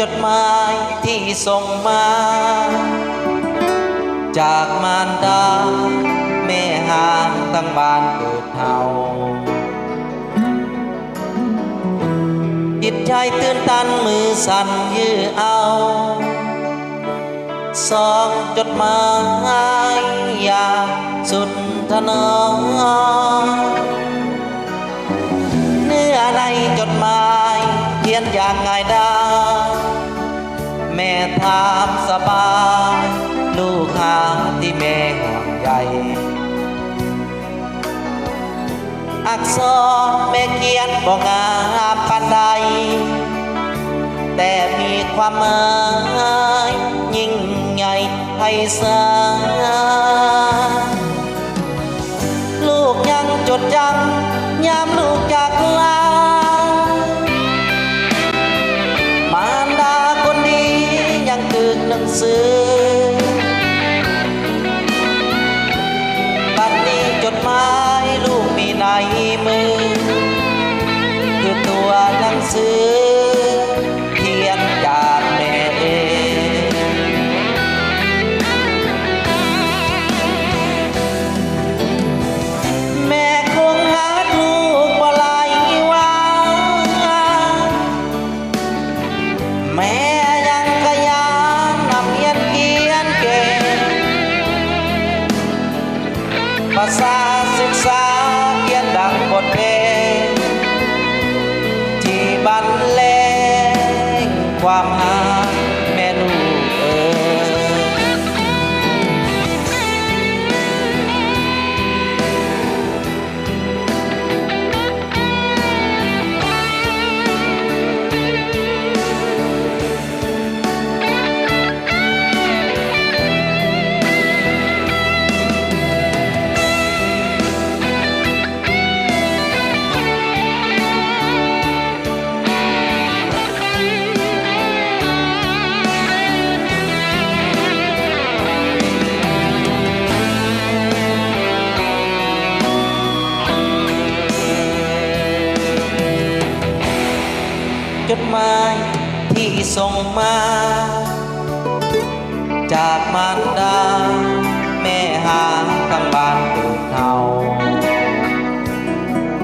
ดหมายที่ส่งมาจากมารดาแม่ห่างตั้งบ้านเกิดเฮาจิตใจตื่นตันมือสั่นยื้อเอาสองจดหมายอย่างสุดทนงเนื้อในจดหมายเขียนอย่างง่ายดายแม่ถามสบายลูกหาที่แม่ห่วงใยอักษรแม่เขียนบ่งามปานใดแต่มีความหมายยิ่งใหญ่ไพศาลลูกยังจดจำยามลูกจากลามารดาคนนี้ยังตึกหนังสือบัดนี้จดหมายลูกมีในมือคือตัวหนังสือเขียนจากแม่เองแม่คงหาลูกบ่หลายวันแม่ยังขยันนำเรียนเขียนเก่งภาษาศึกษาเขียนดังบทเพลงที่บรรเลงความหาแม่ลูกจดหมายที่ส่งมาจากมารดา